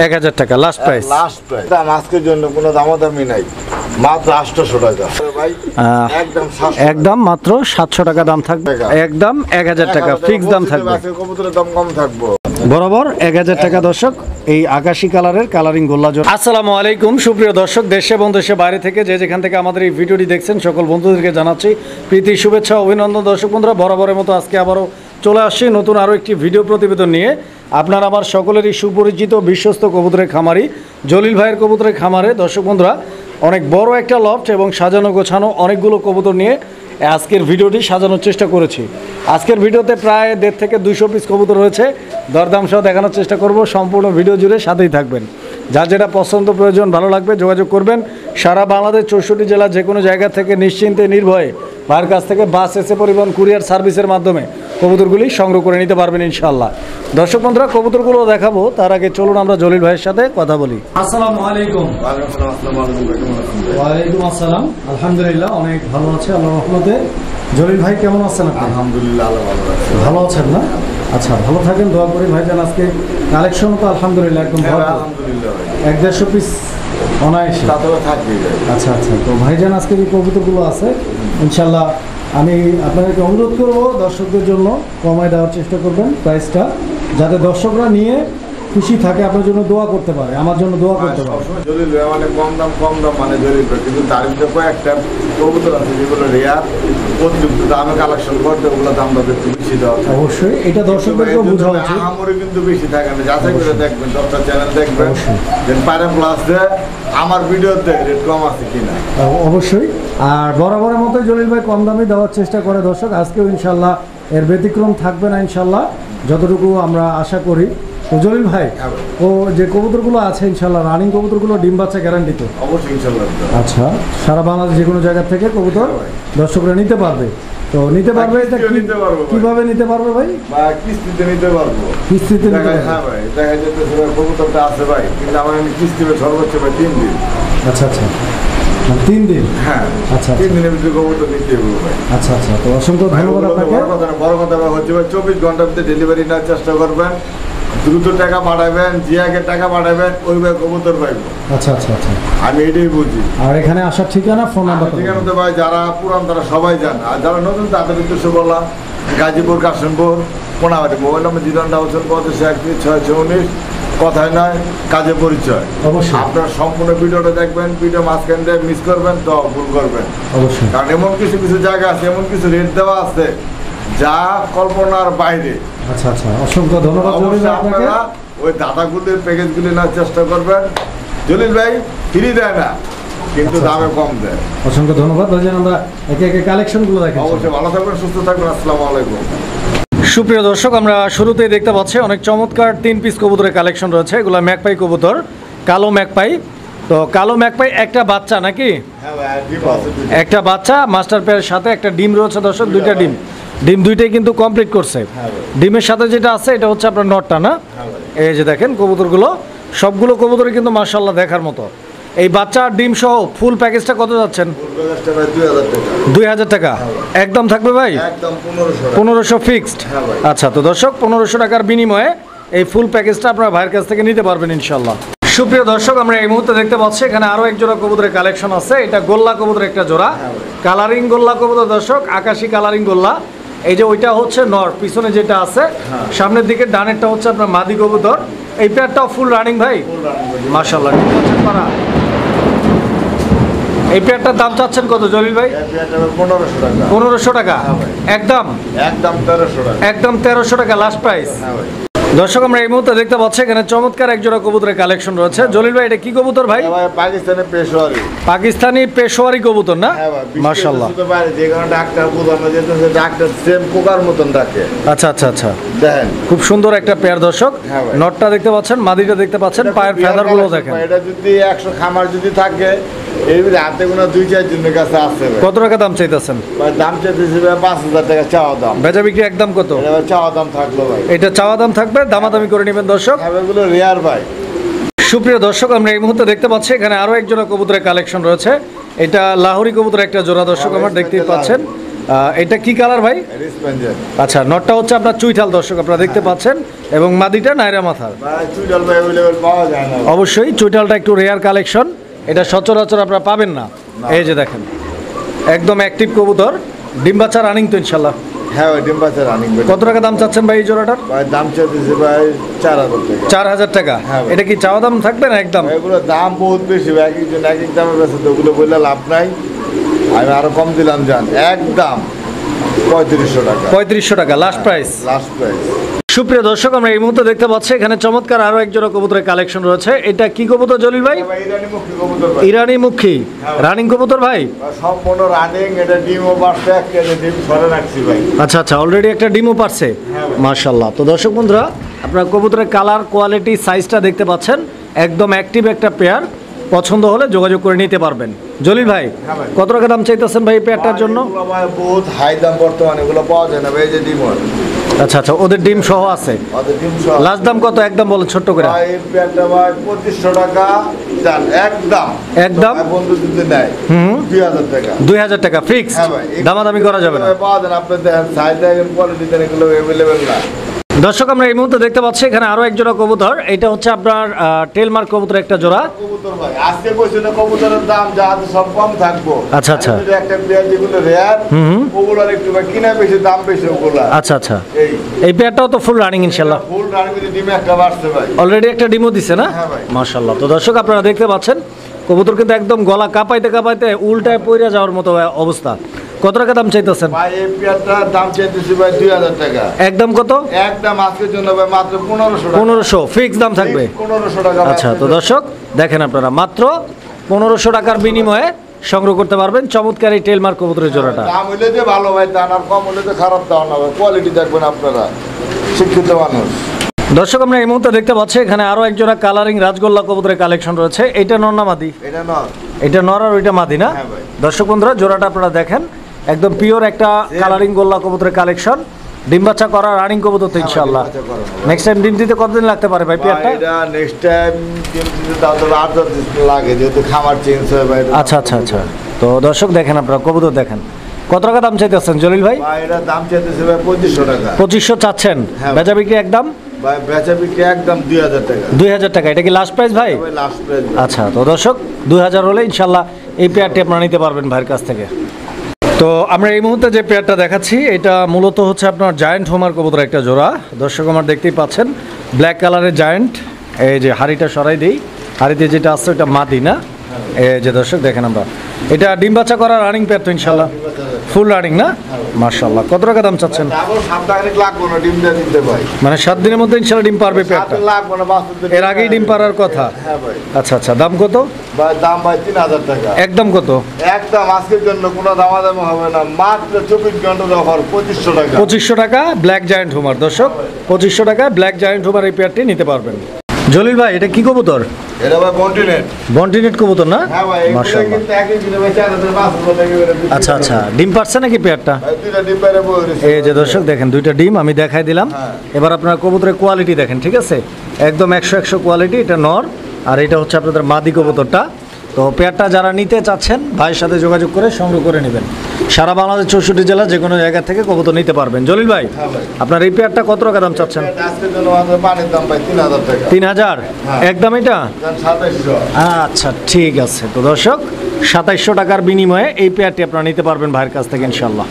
1000 টাকা last price. Last price আজকের জন্য কোনো দামাদামি নাই, মাত্র 800 টাকা ভাই। একদম মাত্র 700 টাকা দাম থাকবে, একদম 1000 টাকা ফিক্স দাম থাকবে। কবুতরের দাম কম থাকবে বরাবর 1000 টাকা দর্শক এই আকাশী কালারের কালারিং গোল্লা জোড়া। আসসালামু আলাইকুম সুপ্রিয় দর্শক, দেশে এবং দেশের বাইরে থেকে যে যেখান থেকে আমাদের এই ভিডিওটি দেখছেন সকল বন্ধুদেরকে জানাচ্ছি প্রীতি শুভেচ্ছা অভিনন্দন। দর্শক বন্ধুরা, বরাবরের মতো আজকে আবারও চলে আসছি নতুন আরও একটি ভিডিও প্রতিবেদন নিয়ে। আপনার আমার সকলেরই সুপরিচিত বিশ্বস্ত কবুতরের খামারি জলিল ভাইয়ের কবুতরের খামারে দর্শক বন্ধুরা অনেক বড় একটা লফট এবং সাজানো গোছানো অনেকগুলো কবুতর নিয়ে আজকের ভিডিওটি সাজানোর চেষ্টা করেছি। আজকের ভিডিওতে প্রায় 150 থেকে 200 পিস কবুতর রয়েছে, দরদাম সহ দেখানোর চেষ্টা করব। সম্পূর্ণ ভিডিও জুড়ে সাথেই থাকবেন। যার যেটা পছন্দ প্রয়োজন ভালো লাগবে যোগাযোগ করবেন। সারা বাংলাদেশ 64 জেলা যে কোনো জায়গা থেকে নিশ্চিন্তে নির্ভয়ে ভাইয়ের কাছ থেকে বাস এসে পরিবহন কুরিয়ার সার্ভিসের মাধ্যমে কবুতরগুলি সংগ্রহ করে নিতে পারবেন ইনশাআল্লাহ। দর্শক বন্ধুরা, কবুতরগুলো দেখাবো তার আগে চলুন আমরা জলিল ভাইয়ের সাথে কথা বলি। আসসালামু আলাইকুম। ওয়ালাইকুম আসসালাম। আলহামদুলিল্লাহ অনেক ভালো আছে আল্লাহর রহমতে। জলিল ভাই কেমন আছেন আপনি? আলহামদুলিল্লাহ ভালো আছেন না? আচ্ছা, ভালো থাকেন, দোয়া করি। ভাইজান আজকে কালেকশন তো আলহামদুলিল্লাহ একদম আলহামদুলিল্লাহ 150 পিস অনায়াসে থাকবে। আচ্ছা আচ্ছা, তো ভাইজান আজকে যে কবুতরগুলো আছে ইনশাল্লাহ আমি আপনাদেরকে অনুরোধ করবো দর্শকদের জন্য কমায় দেওয়ার চেষ্টা করবেন প্রাইসটা, যাতে দর্শকরা নিয়ে খুশি থাকে, আপনার জন্য দোয়া করতে পারে, আমার জন্য দোয়া করতে পারে। জলিল মানে কম দাম মানে জলিল, কিন্তু তার ভিতরে কয়েকটা কবুতর আছে যেগুলো রেয়ার অতিরিক্ত দামে কালেকশন করতে ওগুলো দামটা একটু বেশি দেওয়া। অবশ্যই এটা দর্শকদেরকেও বোঝা উচিত। আমারও কিন্তু বেশি থাকে না, যাচাই করে দেখবেন, 10টা চ্যানেল দেখবেন দেন পারে প্লাস আমার ভিডিওতে রেট কম আছে কিনা। অবশ্যই। আর বরাবরের মতো জলিল ভাই কম দামে দেওয়ার চেষ্টা করে দর্শক, আজকেও ইনশাল্লাহ এর ব্যতিক্রম থাকবে না ইনশাল্লাহ, যতটুকু আমরা আশা করি। তো জলিল ভাই ও যে কবুতরগুলো আছে ইনশাল্লাহ রানিং কবুতরগুলো ডিম বাচ্চা গ্যারান্টি তো? অবশ্যই ইনশাল্লাহ। আচ্ছা, সারা বাংলাদেশ যে কোনো জায়গা থেকে কবুতর দর্শকরা নিতে পারবে, তো নিতে পারবে। এটা কিভাবে নিতে পারবে ভাই? কিস্তিতে নিতে পারবো। কিস্তিতে নিতে পারবে? হ্যাঁ ভাই, দেখা যেতে কবুতরটা আছে ভাই, কিন্তু আমার কিস্তিতে সর্বোচ্চ ভাই 3 দিন। আচ্ছা আচ্ছা, 3 দিন। হ্যাঁ আচ্ছা, 3 দিনের ভিতরে কবুতর নিতে হবে ভাই। আচ্ছা আচ্ছা, তো অসংখ্য ধন্যবাদ আপনাকে। বড় কথা হচ্ছে ভাই 24 ঘন্টার ভিতরে ডেলিভারি নেওয়ার চেষ্টা করবেন, দ্রুত টাকা পাঠাবেন, যে আগে টাকা পাঠাবেন ওই ভাই কবুতর পাইব। আচ্ছা আচ্ছা আচ্ছা, আমি এটাই বুঝি। আর এখানে আসার ঠিকানা ফোন নাম্বার? ঠিকানা তো ভাই যারা পুরান তারা সবাই জানে, আর যারা নতুন তাদের উদ্দেশ্য বললাম গাজীপুর কাশিমপুর কোনাবাড়ি, মোবাইল নম্বর 0985 কথায় নয় কাজে পরিচয়। অবশ্যই আপনারা সম্পূর্ণ ভিডিওটা দেখবেন, ভিডিও মাঝখান দিয়ে মিস করবেন তো ভুল করবেন অবশ্যই, কারণ এমন কিছু কিছু জায়গা আছে, এমন কিছু রেট দেওয়া আছে যা কল্পনার বাইরে। আচ্ছা আচ্ছা, অসংখ্য ধন্যবাদ। আপনারা ওই দাদাগুলির প্যাকেজগুলি নেওয়ার চেষ্টা করবেন। জলিল ভাই ফ্রি দেয় না, কিন্তু দামে কম দেয়। অসংখ্য ধন্যবাদ ভাইজান, আমরা একে একে কালেকশনগুলো দেখি। অবশ্যই, ভালো থাকবেন, সুস্থ থাকবেন। আসসালামু আলাইকুম। সুপ্রিয় দর্শক, আমরা শুরুতেই দেখতে পাচ্ছি অনেক চমৎকার 3 পিস কবুতরের কালেকশন রয়েছে। এগুলো ম্যাকপাই কবুতর, কালো ম্যাকপাই। তো কালো ম্যাকপাই একটা বাচ্চা নাকি? একটা বাচ্চা মাস্টার পেয়ারের সাথে একটা ডিম রয়েছে দর্শক, 2টা ডিম দুইটাই কিন্তু কমপ্লিট করছে। ডিমের সাথে যেটা আছে এটা হচ্ছে আপনার নটটা না? এই যে দেখেন কবুতরগুলো, সবগুলো কবুতরই কিন্তু মাশাআল্লাহ দেখার মতো। এই বাচ্চা আর ডিম সহ ফুল প্যাকেজটা কত যাচ্ছেন? 2000 টাকা একদম থাকবে ভাই? একদম 1500 1500 ফিক্সড। আচ্ছা, তো দর্শক 1500 টাকার বিনিময়ে এই ফুল প্যাকেজটা আপনারা ভাইয়ের কাছ থেকে নিতে পারবেন ইনশাল্লাহ। সুপ্রিয় দর্শক, আমরা এই মুহূর্তে দেখতে পাচ্ছি এখানে আরো এক জোড়া কবুতরের কালেকশন আছে। এটা গোল্লা কবুতরের একটা জোড়া, কালারিং গোল্লা কবুতর দর্শক, আকাশি কালারিং গোল্লা। এই যে ওইটা হচ্ছে নর, পিছনে যেটা আছে সামনের দিকে ডানেরটা হচ্ছে আপনার মাদি কবুতর। এই পেয়ারটাও ফুল রানিং ভাই মাশাআল্লাহ। ঠিক আছে পারা, এই পেয়ারটার দাম চাচ্ছেন কত জলিল ভাই? 1500 টাকা একদম? একদম 1300 টাকা, একদম 1300 টাকা লাস্ট প্রাইস। দর্শক, আমরা এই মুহূর্তে দেখতে পাচ্ছি এখানে চমৎকার এক জোড়া কবুতরের কালেকশন রয়েছে। জলিল ভাই এটা কি কবুতর ভাই? পাকিস্তানি পেশোয়ারি। পাকিস্তানি পেশোয়ারি কবুতর না? মাশাআল্লাহ, যে কারণে ডাক্তার বোঝানো যেতেছে ডাক্তার সেম পোকার মতন ডাকে। আচ্ছা আচ্ছা আচ্ছা, দেখেন খুব সুন্দর একটা পেয়ার দর্শক। নটটা দেখতে পাচ্ছেন, মাদিটা দেখতে পাচ্ছেন, পায়ের ফেদারগুলো দেখেন। এটা যদি 100 খামার যদি থাকে এর হাতে কোনো 2-4 জনের কাছে আছে। কত টাকা দাম চাইতেছেন? দাম চাইতেছি 5000 টাকা চাওয়া দাম। বেচা বিক্রি একদম কত? এটা চাওয়া দাম থাকলো ভাই, এটা চাওয়া দাম থাকবে, দামাদামি করে নেবেন দর্শক। এগুলো রেয়ার ভাই। সুপ্রিয় দর্শক, আমরা এই মুহূর্তে দেখতে পাচ্ছি এখানে আরো এক জোড়া কবুতরের কালেকশন রয়েছে। এটা লাহোরি কবুতরের একটা জোড়া দর্শক, আমার দেখতেই পাচ্ছেন এটা কি কালার ভাই? স্পেঞ্জার। আচ্ছা, নটটা হচ্ছে আপনার চুইঠাল দর্শক আপনারা দেখতে পাচ্ছেন, এবং মাদিটা নাইরা মাথার। ভাই চুইটাল ভাই অ্যাভেলেবল পাওয়া যায় না। অবশ্যই চুইঠালটা একটু রেয়ার কালেকশন, এটা সচরাচর আপনারা পাবেন না। এই যে দেখেন একদম অ্যাক্টিভ কবুতর, ডিম বাচ্চা রানিং তো ইনশাল্লাহ। হ্যাঁ ভাই ডিম বাচ্চা রানিং। কত টাকা দাম চাচ্ছেন ভাই এই জোড়াটার? ভাই দাম চাইতেছে ভাই 4000 টাকা। 4000 টাকা। হ্যাঁ ভাই। এটা কি চাওয়া দাম থাকবে না একদম? ভাই এগুলো দাম বহুত বেশি ভাই, এক একজন এক এক দামে বেছে, তো ওগুলো বললে লাভ নাই, আমি আরো কম দিলাম জান, একদম 3500 টাকা। 3500 টাকা লাস্ট প্রাইস। Last price. সুপ্রিয় দর্শক, আমরা এই মুহূর্তে দেখতে পাচ্ছি এখানে চমৎকার আরো এক জোড়া কবুতরের কালেকশন রয়েছে। এটা কি কবুতর জলিল ভাই? ভাই ইরানি মুখী কবুতর ভাই। ইরানি মুখী হ্যাঁ। রানিং কবুতর ভাই? সম্পূর্ণ রানিং, এটা ডিমও বাড়ছে, একটা ডিম সরে রাখছি ভাই। আচ্ছা আচ্ছা, অলরেডি একটা ডিমও পারছে। হ্যাঁ ভাই। মাশাআল্লাহ। তো দর্শক বন্ধুরা, আপনারা কবুতরের কালার, কোয়ালিটি, সাইজটা দেখতে পাচ্ছেন, একদম অ্যাক্টিভ একটা পেয়ার। পছন্দ হলে যোগাযোগ করে নিতে পারবেন। জলিল ভাই হ্যাঁ ভাই। কত টাকা দাম চাইতেছেন ভাই এই পেয়ারটার জন্য? এগুলো ভাই বহুত হাই দাম বর্তমানে, এগুলো পাওয়া যায় না ভাই, এই যে ডিম হয়। আচ্ছা আচ্ছা, ওদের ডিম সহ আছে। ওদের ডিম সহ। লাস্ট দাম কত একদম বলেন ছোট্ট করে? ভাই এই প্যান্টটা ভাই 2500 টাকা জান, একদম। একদম? ভাই বন্ধু যদি নেয় 2000 টাকা। 2000 টাকা ফিক্স, হ্যাঁ ভাই। দামাদামি করা যাবে না। পাওয়া যায় না, আপনি দেখেন সাইজ দেখেন, কোয়ালিটি দেখেন, এগুলো অ্যাভেলেবেল না। দর্শক, আমরা এই মুহূর্তে দেখতে পাচ্ছি এখানে আরো এক জোড়া কবুতর। এটা হচ্ছে আপনার টেলমার্ক কবুতর একটা জোড়া। কবুতর ভাই আজকে কইছে না কবুতরের দাম যা আছে সব কম থাকবো। আচ্ছা, আচ্ছা। আর যদি একটা পেয়ার যেগুলো রেয়ার, ওগুলোর একটু ভাই কিনা বেশি, দাম বেশি ওগুলা। আচ্ছা আচ্ছা, এই এই পেয়ারটাও তো ফুল রানিং ইনশাল্লাহ। ফুল রানিং করে ডিমে একটা বাড়ছে ভাই। অলরেডি একটা ডিমও দিছে না? হ্যাঁ ভাই। মাশাআল্লাহ। তো দর্শক, আপনারা দেখতে পাচ্ছেন কবুতর কিন্তু একদম গলা কাঁপাইতে কাঁপাইতে উল্টায় পইরা যাওয়ার মতো অবস্থা। কত টাকা দাম চাইতেছেন ভাই এই পেয়ারটার দাম চাইতেছি ভাই 2000 টাকা। একদম? কত? একদম আজকের জন্য ভাই মাত্র 1500 টাকা। 1500 ফিক্স দাম থাকবে। 1500 টাকা ভাই। আচ্ছা, তো দর্শক দেখেন আপনারা মাত্র 1500 টাকার বিনিময়ে সংগ্রহ করতে পারবেন চমৎকার এই টেলমার্ক কবুতরের জোড়াটা। দাম হইলে যে ভালো ভাই, দাম আর কম হইলে যে খারাপ দাম না ভাই, কোয়ালিটি দেখবেন আপনারা, শিক্ষিত মানুষ। দর্শক, আমরা এই মুহূর্তে দেখতে পাচ্ছি এখানে আরো এক জোড়া কালারিং রাজগোল্লা কবুতরের কালেকশন রয়েছে। এটা নর না মাদি? এটা না, এটা নর আর ওইটা মাদি না? হ্যাঁ ভাই। দর্শক বন্ধুরা, জোড়াটা আপনারা দেখেন, একদম পিওর একটা কালারিং গোল্লা কবুতরের কালেকশন। ডিম বাচ্চা করা রানিং কবুতর তো ইনশাআল্লাহ। ডিম বাচ্চা করা। নেক্সট টাইম ডিম দিতে কতদিন লাগতে পারে ভাই পেয়ারটা? এটা নেক্সট টাইম কিন্তু তাও তো 8 দিন লাগে, যেহেতু খামার চেঞ্জ হয় ভাই। আচ্ছা আচ্ছা আচ্ছা, তো দর্শক দেখেন আপনারা কবুতর দেখেন। কত টাকা দাম চাইতেছেন জলিল ভাই? ভাই এটা দাম চাইতেছে ভাই 2500 টাকা। 2500 চাচ্ছেন? হ্যাঁ। বেচা বিক্রি একদম? ভাই বেচা বিক্রি একদম 2000 টাকা। 2000 টাকা। এটা কি লাস্ট প্রাইস ভাই? ভাই লাস্ট প্রাইস। আচ্ছা, তো দর্শক 2000 হলে ইনশাল্লাহ এই পেয়ারটি আপনারা নিতে পারবেন ভাইয়ের কাছ থেকে। তো আমরা এই মুহূর্তে যে পেয়ারটা দেখাচ্ছি এটা মূলত হচ্ছে আপনার জায়ান্ট হোমার কবুতর একটা জোড়া। দর্শক আমার দেখতেই পাচ্ছেন ব্ল্যাক কালারের জায়ান্ট। এই যে হাড়িটা সরাই দিই, হাড়িতে যেটা আসছে ওটা মাদি না? এই যে দর্শক দেখেন, আমরা এটা ডিম বাচ্চা করা রানিং পেয়ার তো ইনশাল্লাহ? ফুল রানিং না? মাশাআল্লাহ। কত টাকা দাম চাচ্ছেন? তারপর 7 টাকা লাগবে না ডিম দিয়ে দিতে ভাই। মানে 7 দিনের মধ্যে ইনশাল্লাহ ডিম পারবে পেয়ারটা? 7 লাগবে না, বাস্তবে এর আগেই ডিম পারার কথা? হ্যাঁ ভাই। আচ্ছা আচ্ছা, দাম কত? ভাই দাম ভাই 3000 টাকা। একদম কত? একদম আজকের জন্য কোনো দামাদামি হবে না, মাত্র 24 ঘন্টার অফার 2500 টাকা। 2500 টাকা ব্ল্যাক জায়ান্ট হোমার। দর্শক 2500 টাকা ব্ল্যাক জায়ান্ট হোমার এই পেয়ারটি নিতে পারবেন। জলিল ভাই এটা কি কবুতর? এটা ভাই কন্টিনেন্ট। বন্টিনেট কবুতর না? হ্যাঁ ভাই, এগুলো মাশাআল্লাহ। কিন্তু একই দিনে ভাই 4500 টাকা করে বিক্রি আচ্ছা করে। আচ্ছা, ডিম পারছে নাকি পেয়ারটা? ভাই দুইটা ডিম বাইরে বই রয়েছে। এই যে দর্শক দেখেন, দুইটা ডিম আমি দেখাই দিলাম। হ্যাঁ। এবার আপনারা কবুতরের কোয়ালিটি দেখেন, ঠিক আছে? একদম 100 কোয়ালিটি। এটা নর আর এটা হচ্ছে আপনাদের মাদি কবুতরটা। তো পেয়ারটা যারা নিতে চাচ্ছেন ভাইয়ের সাথে যোগাযোগ করে সংগ্রহ করে নেবেন। সারা বাংলাদেশ 64 জেলা যে কোনো জায়গা থেকে কবুতর নিতে পারবেন। জলিল ভাই হ্যাঁ ভাই। আপনার এই পেয়ারটা কত টাকা দাম চাচ্ছেন? এটা আজকের জন্য আমাদের পানির দাম ভাই 3000 টাকা। 3000? হ্যাঁ। একদম এটা? জান 2700। আচ্ছা ঠিক আছে, তো দর্শক 2700 টাকার বিনিময়ে এই পেয়ারটি আপনারা নিতে পারবেন ভাইয়ের কাছ থেকে ইনশাল্লাহ।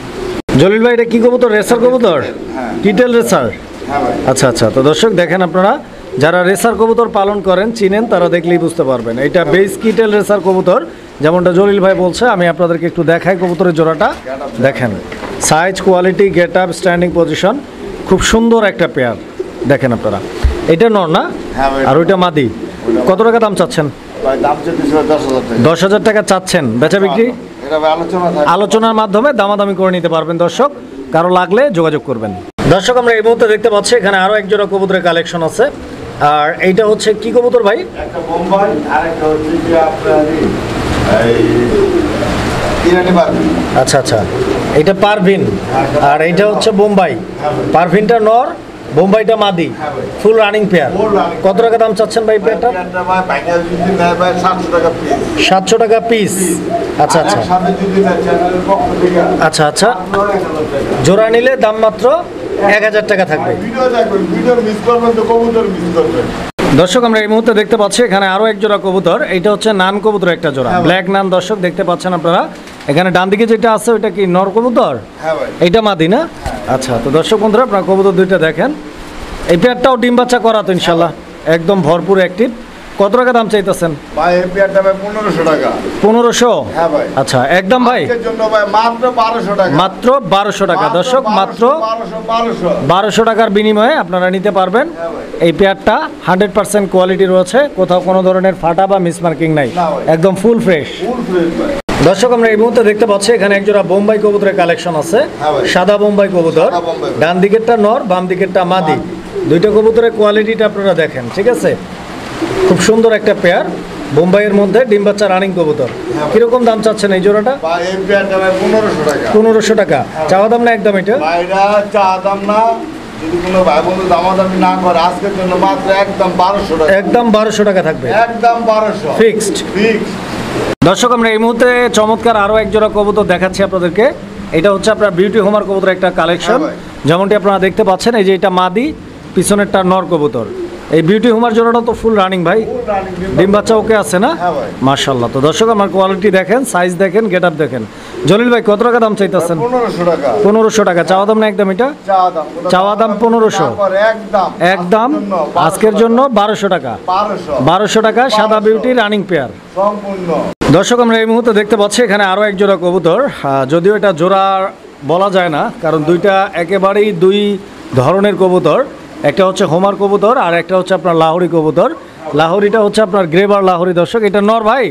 জলিল ভাই এটা কি কবুতর? রেসার কবুতর? হ্যাঁ। কিটেল রেসার? হ্যাঁ ভাই। আচ্ছা আচ্ছা, তো দর্শক দেখেন আপনারা যারা রেসার কবুতর পালন করেন চিনেন তারা দেখলেই বুঝতে পারবেন। এটা বেস কিটেল রেসার কবুতর, যেমনটা জলিল ভাই বলছে। আমি আপনাদেরকে একটু দেখাই কবুতরের জোড়াটা দেখেন, size, quality, get up, standing position, খুব সুন্দর একটা পেয়ার। দেখেন আপনারা, এটা নর না? হ্যাঁ ভাই। আর ওইটা মাদি। কত টাকা দাম চাচ্ছেন? ভাই দাম চাইতেছে 10000 টাকা। 10,000 টাকা চাচ্ছেন। বেচা বিক্রি এটা ভাই আলোচনা থাকে। আলোচনার মাধ্যমে দামাদামি করে নিতে পারবেন দর্শক, কারো লাগলে যোগাযোগ করবেন। দর্শক আমরা এই মুহূর্তে দেখতে পাচ্ছি এখানে আরো এক জোড়া কবুতরের কালেকশন আছে। আর এইটা হচ্ছে কি কবুতর ভাই? একটা বোম্বাই আর একটা হচ্ছে কি আপনার এই ইরানি বার্বি। আচ্ছা আচ্ছা, এটা পারভিন আর এইটা হচ্ছে বোম্বাই। পারভিনটা নর বোম্বাইটা মাদি হ্যাঁ ভাই। Full running pair Full running কত টাকা দাম চাচ্ছেন ভাই পেয়ারটা? পেয়ারটা ভাই বাইরে যদি নেয় ভাই 700 টাকা পিস। 700 টাকা পিস। আচ্ছা আচ্ছা একসাথে যদি নেয় চ্যানেলের পক্ষ থেকে আচ্ছা আচ্ছা আপনার 1000 টাকা। জোড়া নিলে দাম মাত্র 1000 টাকা থাকবে। ভিডিও দেখবেন, ভিডিও মিস করবেন তো কবুতর মিস করবেন। দর্শক আমরা এই মুহূর্তে দেখতে পাচ্ছি এখানে আরো এক জোড়া কবুতর, এটা হচ্ছে নান কবুতর একটা জোড়া, হ্যাঁ ভাই। ব্ল্যাক নান। দর্শক দেখতে পাচ্ছেন আপনারা এখানে ডান দিকে যেটা আছে ওইটা কি নর কবুতর? হ্যাঁ ভাই। এইটা মাদি না? আচ্ছা, তো দর্শক বন্ধুরা আপনারা কবুতর দুইটা দেখেন। এই পেয়ারটাও ডিম বাচ্চা করা তো ইনশাল্লাহ, একদম ভরপুর অ্যাক্টিভ। কত টাকা দাম চাইতেছেন? ভাই এই পেয়ারটা ভাই 1500 টাকা। 1500? হ্যাঁ ভাই। আচ্ছা, একদম ভাই আজকের জন্য ভাই মাত্র 1200 টাকা। মাত্র 1200 টাকা। দর্শক মাত্র 1200 1200 টাকার বিনিময়ে আপনারা নিতে পারবেন হ্যাঁ ভাই। এই পেয়ারটা। 100% কোয়ালিটি রয়েছে, কোথাও কোনো ধরনের ফাটা বা মিসমার্কিং নাই, না ভাই। একদম ফুল ফ্রেশ। ফুল ফ্রেশ ভাই। দর্শক আমরা এই মুহূর্তে দেখতে পাচ্ছি এখানে একজোড়া বোম্বাই কবুতরের কালেকশন আছে, হ্যাঁ ভাই। সাদা বোম্বাই কবুতর। সাদা বোম্বাই। ডান দিকেরটা নর, বাম দিকেরটা মাদি। দুইটা কবুতরের কোয়ালিটিটা আপনারা দেখেন, ঠিক আছে? খুব সুন্দর একটা পেয়ার, বোম্বাইয়ের মধ্যে ডিম বাচ্চা রানিং কবুতর। ভাই। কিরকম দাম চাচ্ছেন এই জোড়াটা? ভাই এই পেয়ারটা ভাই 1500 টাকা। 1500 টাকা চাওয়া দাম না একদম এটা? ভাইরা চা দাম না, যদি কোনো ভাই বন্ধু দামাদামি না করে আজকের জন্য মাত্র একদম 1200 টাকা। একদম 1200 টাকা থাকবে, একদম 1200 ফিক্সড। ফিক্স। দর্শক আমরা এই মুহূর্তে চমৎকার আরো এক জোড়া কবুতর দেখাচ্ছি আপনাদেরকে। এটা হচ্ছে আপনার বিউটি হোমার কবুতর একটা কালেকশন, হ্যাঁ ভাই। যেমনটি আপনারা দেখতে পাচ্ছেন। এই যে এটা মাদি, পিছনেরটা নর কবুতর। এই বিউটি হোমার জোড়াটা তো ফুল রানিং ভাই, ফুল রানিং ডিম বাচ্চা ওকে আছে না? হ্যাঁ ভাই। মাশাআল্লাহ। তো দর্শক আমার কোয়ালিটি দেখেন, সাইজ দেখেন, গেটআপ দেখেন। জলিল ভাই কত টাকা দাম চাইতেছেন? 1500 টাকা। 1500 টাকা চাওয়া দাম না একদম এটা? চা দাম চাওয়া দাম 1500 না করে একদম একদম আজকের জন্য 1200 টাকা। 1200 1200 টাকা সাদা বিউটি রানিং পেয়ার। সম্পূর্ণ। দর্শক আমরা এই মুহূর্তে দেখতে পাচ্ছি এখানে আরো এক জোড়া কবুতর। যদিও এটা জোড়া বলা যায় না, কারণ দুইটা একেবারেই দুই ধরনের কবুতর। একটা হচ্ছে হোমার কবুতর আর একটা হচ্ছে আপনার লাহোরি কবুতর। লাহোরিটা হচ্ছে আপনার গ্রেবার লাহোরি। দর্শক এটা নর ভাই?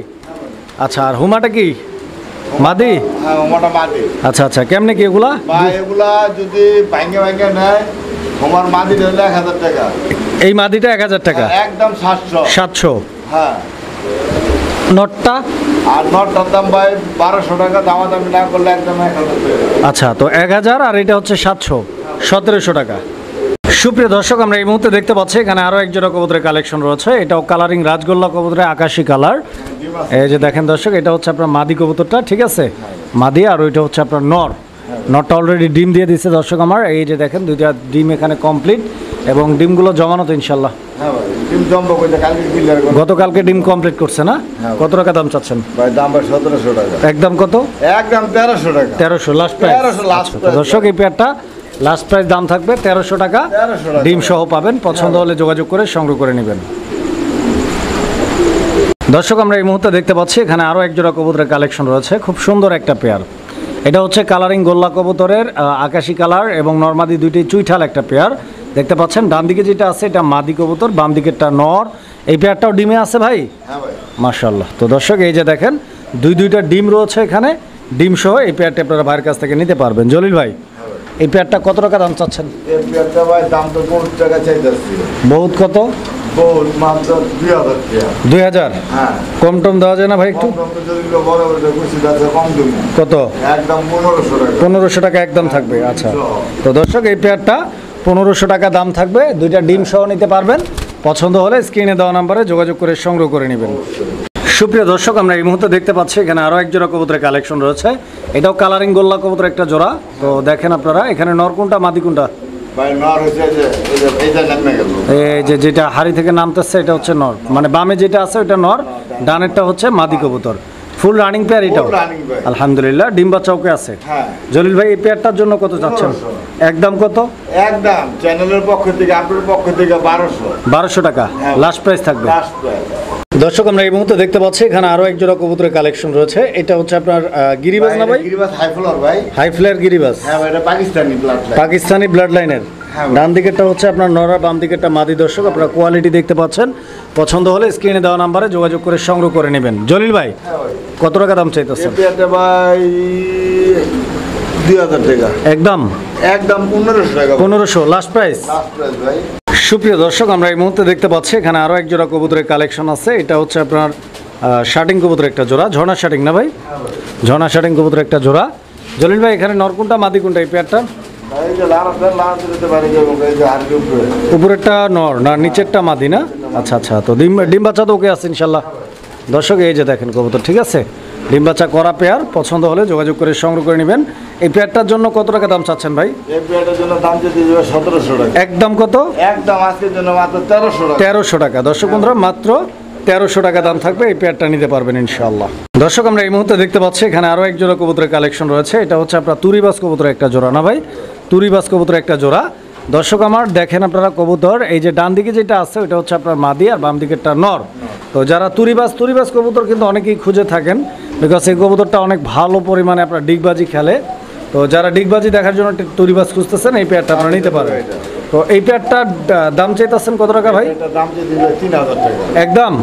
আচ্ছা, আর হোমাটা কি মাদি? হ্যাঁ ওটা মাটি। আচ্ছা আচ্ছা, কেমনে কি এগুলা? ভাই এগুলা যদি ভাঙ্গে ভাঙ্গে নেয় আমার মাটি হলে 1000 টাকা। এই মাদিটা 1000 টাকা। একদম 700। 700। হ্যাঁ। নটটা? আর নটটার দাম ভাই 1200 টাকা, দামাদামি না করলে একদম 1000 টাকা। আচ্ছা, তো 1000 আর এটা হচ্ছে 700, 1700 টাকা। সুপ্রিয় দর্শক আমরা এই মুহূর্তে দেখতে পাচ্ছি এখানে আরো এক জোড়া কবুতরের কালেকশন রয়েছে। এটাও কালারিং রাজগোল্লা কবুতরের আকাশি কালার। এই যে দেখেন দর্শক, এটা হচ্ছে আপনার মাদি কবুতরটা, ঠিক আছে? মাদি। আর ওইটা হচ্ছে আপনার নর। নটটা অলরেডি ডিম দিয়ে দিচ্ছে দর্শক আমার। এই যে দেখেন দুইটা ডিম এখানে কমপ্লিট, এবং ডিমগুলো জমানো তো ইনশাল্লাহ। হ্যাঁ ভাই, ডিম জম্বো কইতে কালকে ক্লিয়ার করে। গতকালকে ডিম কমপ্লিট করছে না? হ্যাঁ। কত টাকা দাম চাচ্ছেন? ভাই দাম ভাই 1700 টাকা। একদম কত? একদম 1300 টাকা। 1300 লাস্ট প্রাইস। 1300 last price। দর্শক এই পেয়ারটা লাস্ট প্রাইস দাম থাকবে 1300 টাকা। 1300 টাকা। ডিম সহ পাবেন, পছন্দ হলে যোগাযোগ করে সংগ্রহ করে নেবেন। দর্শক আমরা এই মুহূর্তে দেখতে পাচ্ছি এখানে আরো এক জোড়া কবুতরের কালেকশন রয়েছে, খুব সুন্দর একটা পেয়ার। এটা হচ্ছে কালারিং গোল্লা কবুতরের আকাশি কালার এবং নরমাদি দুইটি চুইঠাল একটা পেয়ার দেখতে পাচ্ছেন। ডান দিকে যেটা আছে এটা মাদি কবুতর, বাম দিকেরটা নর। এই পেয়ারটাও ডিমে আছে ভাই? হ্যাঁ ভাই। মাশাআল্লাহ। তো দর্শক এই যে দেখেন দুইটা ডিম রয়েছে এখানে, ডিম সহ এই পেয়ারটা আপনারা ভাইয়ের কাছ থেকে নিতে পারবেন। জলিল ভাই এই পেয়ারটা কত টাকা দাম চাচ্ছেন? এই পেয়ারটা ভাই দাম তো 50 টাকা চাইতেছি। বহুত কত? বহুত মাত্র 2000 টাকা। 2000? হ্যাঁ। কম টম দেওয়া যায় না ভাই একটু? কম তো যদি বড় বড় খুশি আছে কম দেব। কত? একদম 1500 টাকা। 1500 টাকা একদম থাকবে। আচ্ছা, তো দর্শক এই পেয়ারটা 1500 টাকা দাম থাকবে, দুইটা ডিম সহ নিতে পারবেন। পছন্দ হলে স্ক্রিনে দেওয়া নাম্বারে যোগাযোগ করে সংগ্রহ করে নেবেন। সুপ্রিয় দর্শক আমরা এই মুহূর্তে দেখতে পাচ্ছি এখানে আরো এক জোড়া কবুতরের কালেকশন রয়েছে। এটাও কালারিং গোল্লা কবুতর একটা জোড়া। তো দেখেন আপনারা এখানে নর কোনটা মাদি কোনটা? ভাই নর হচ্ছে যে এইটা নামে গেল। এই যে যেটা হাড়ি থেকে নামতেছে এটা হচ্ছে নর, মানে বামে যেটা আছে ওটা নর, ডানেরটা হচ্ছে মাদি কবুতর। ফুল রানিং পেয়ার এটাও? Full running ভাই। আলহামদুলিল্লাহ, ডিম বাচ্চা ওকে আছে। হ্যাঁ। জলিল ভাই এই পেয়ারটার জন্য কত চাচ্ছেন? 1500 একদম কত? একদম চ্যানেলের পক্ষ থেকে আপনার পক্ষ থেকে 1200 1200 টাকা হ্যাঁ। লাস্ট প্রাইস থাকবে। Last price. দর্শক আমরা এই মুহূর্তে দেখতে পাচ্ছি এখানে আরো এক জোড়া কবুতরের কালেকশন রয়েছে। এটা হচ্ছে আপনার গিরিবাজ না ভাই? গিরিবাজ হাই ফ্লোর ভাই। হাই ফ্লেয়ার গিরিবাজ, হ্যাঁ ভাই, এটা Pakistani blood line. Pakistani blood লাইনের। হ্যাঁ ভাই। ডান দিকেরটা হচ্ছে আপনার নরা, বাম দিকেরটা মাদি। দর্শক আপনারা কোয়ালিটি দেখতে পাচ্ছেন, পছন্দ হলে স্ক্রিনে দেওয়া নাম্বারে যোগাযোগ করে সংগ্রহ করে নেবেন। জলিল ভাই হ্যাঁ ভাই। কত টাকা দাম চাইতেছেন? এই পেয়ারটা ভাই 2000 টাকা। একদম একদম 1500 টাকা। 1500 লাস্ট প্রাইস। লাস্ট প্রাইস ভাই। সুপ্রিয় দর্শক আমরা এই মুহূর্তে দেখতে পাচ্ছি এখানে আরো এক জোড়া কবুতরের কালেকশন আছে। এটা হচ্ছে আপনার শার্টিং কবুতর একটা জোড়া, ঝর্ণা শার্টিং না ভাই? ঝর্ণা শার্টিং কবুতর একটা জোড়া। জলিল ভাই এখানে নর কোনটা মাদি কোনটা এই পেয়ারটা? এই যে লাল দিতে পারে যে এই যে আর উপরে উপরেরটা নর না নিচেরটা মাদি না? আচ্ছা আচ্ছা, তো ডিম বাচ্চা তো ওকে আছে ইনশাল্লাহ। দর্শক এই যে দেখেন কবুতর, ঠিক আছে, ডিম বাচ্চা করা পেয়ার, পছন্দ হলে যোগাযোগ করে সংগ্রহ করে নেবেন। এই পেয়ারটার জন্য কত টাকা দাম চাচ্ছেন ভাই? এই পেয়ারটার জন্য দাম যদি 1700 টাকা। একদম কত? একদম আজকের জন্য মাত্র 1300 টাকা। 1300 টাকা। দর্শক বন্ধুরা, মাত্র 1300 টাকা দাম থাকবে, এই পেয়ারটা নিতে পারবেন ইনশাআল্লাহ। দর্শক আমরা এই মুহূর্তে দেখতে পাচ্ছি এখানে আরও এক জোড়া কবুতরের কালেকশন রয়েছে। এটা হচ্ছে আপনার তুরিবাজ কবুতরের একটা জোড়া না ভাই? তুরিবাজ কবুতরের একটা জোড়া। দর্শক আমার দেখেন আপনারা কবুতর, এই যে ডান দিকে যেটা আছে ওটা হচ্ছে আপনার মাদি আর বাম দিকেরটা নর। তো যারা তুরিবাজ কবুতর কিন্তু অনেকেই খুঁজে থাকেন, বিকজ এই কবুতরটা অনেক ভালো পরিমাণে আপনার ডিগবাজি খেলে। তো যারা ডিগবাজি দেখার জন্য তুরিবাজ খুঁজতেছেন, এই পেয়ারটা আপনারা নিতে পারবেন। তো এই পেয়ারটার দাম চাইতেছেন কত টাকা ভাই? এটা দাম যদি 3000 টাকা। একদম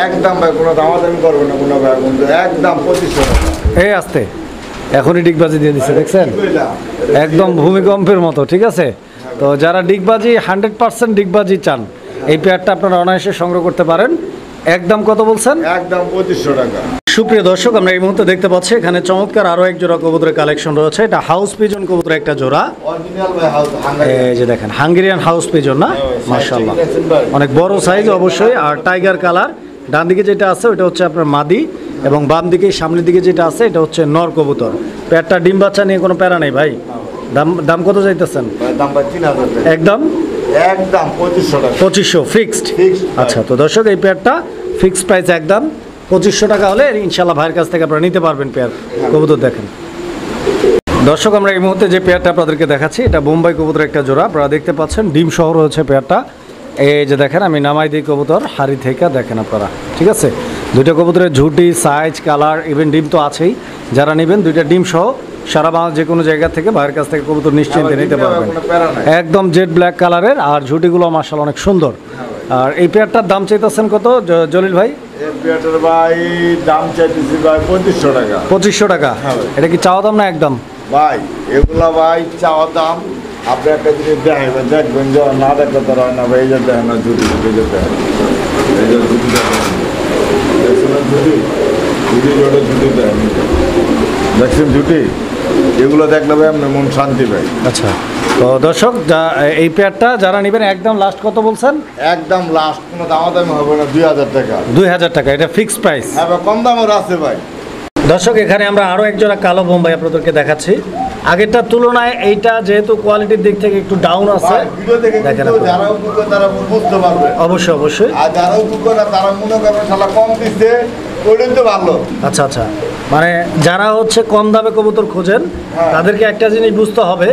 একদম ভাই, কোনো দামাদামি করবে না কোনো ভাই, কিন্তু একদম 2500 টাকা। এই আসতে এখনই ডিগবাজি দিয়ে দিচ্ছে, দেখছেন, একদম ভূমিকম্পের মতো, ঠিক আছে। তো যারা ডিগবাজি 100% ডিগবাজি চান, এই পেয়ারটা আপনারা অনায়াসে সংগ্রহ করতে পারেন। একদম কত বলছেন? একদম 2500 টাকা। সুপ্রিয় দর্শক, আমরা এই মুহূর্তে দেখতে পাচ্ছি এখানে চমৎকার আরও এক জোড়া কবুতরের কালেকশন রয়েছে। এটা হাউস পিজন কবুতরের একটা জোড়া। অরিজিনাল ভাই হাউস হাঙ্গারি। এই যে দেখেন হাঙ্গেরিয়ান হাউস পিজন না, মাশাআল্লাহ অনেক বড় সাইজ অবশ্যই, আর টাইগার কালার। ডান দিকে যেটা আছে ওটা হচ্ছে আপনার মাদি, এবং বাম দিকে সামনের দিকে যেটা আছে এটা হচ্ছে নর কবুতর। পেয়ারটা ডিম বাচ্চা নিয়ে কোনো প্যারা নেই ভাই। দাম কত চাইতেছেন? দাম ভাই 3000 টাকা। একদম 2500 টাকা। 2500 ফিক্সড। আচ্ছা, তো দর্শক এই পেয়ারটা ফিক্সড প্রাইস একদম 2500 টাকা হলে ইনশাল্লাহ ভাইয়ের কাছ থেকে আপনারা নিতে পারবেন পেয়ার কবুতর। দেখেন দর্শক, আমরা এই মুহূর্তে যে পেয়ারটা আপনাদেরকে দেখাচ্ছি এটা বোম্বাই কবুতর একটা জোড়া। আপনারা দেখতে পাচ্ছেন ডিম শহ রয়েছে পেয়ারটা। এই যে দেখেন, আমি নামাই দিই কবুতর হাড়ি থেকে, দেখেন আপনারা, ঠিক আছে। দুইটা কবুতরের ঝুটি, সাইজ, কালার, ইভেন ডিম তো আছেই। যারা নেবেন দুইটা ডিম সহ সারা বাংলা যে কোনো জায়গা থেকে ভাইয়ের কাছ থেকে কবুতর নিশ্চিন্তে নিতে পারবেন। একদম জেড ব্ল্যাক কালারের, আর ঝুটিগুলো মাশাআল্লাহ অনেক সুন্দর। আর এই পেয়ারটার দাম চাইতেছেন কত জলিল ভাই? এই পেয়ারটার ভাই দাম চাইতেছি ভাই 2500 টাকা। 2500 টাকা। এটা কি চাওয়া দাম না একদম? ভাই এগুলা ভাই চাওয়া দাম। আপনি একটা জিনিস দেখাবেন, দেখবেন যে না দেখলে তো হয় না ভাই। এই যে দেখেন না ঝুটি, এই যে দেখেন, এই যে ঝুটি দেখেন, দেখছেন না ঝুটি, ঝুটি দেখেন, দেখছেন ঝুটি, এগুলো দেখলে ভাই আপনার মন শান্তি ভাই। আচ্ছা, তো দর্শক এই পেয়ারটা যারা নেবেন একদম লাস্ট কত বলছেন? একদম লাস্ট, কোনো দামাদামি হবে না, 2000 টাকা। 2000 টাকা, এটা ফিক্সড প্রাইস। হ্যাঁ ভাই, কম দামের আছে ভাই। দর্শক এখানে আমরা আরও এক জোড়া কালো বোম্বাই আপনাদেরকে দেখাচ্ছি। আগেরটার তুলনায় এইটা যেহেতু কোয়ালিটির দিক থেকে একটু ডাউন আছে, ভিডিও দেখে দেখেন কিন্তু যারা উপকৃত তারা বুঝতে পারবে। অবশ্যই অবশ্যই। আর যারা উপকৃত না তারা মনে করবে শালা কম দিচ্ছে, ওইটাই তো ভালো। আচ্ছা আচ্ছা, মানে যারা হচ্ছে কম দামে কবুতর খোঁজেন তাদেরকে একটা জিনিস বুঝতে হবে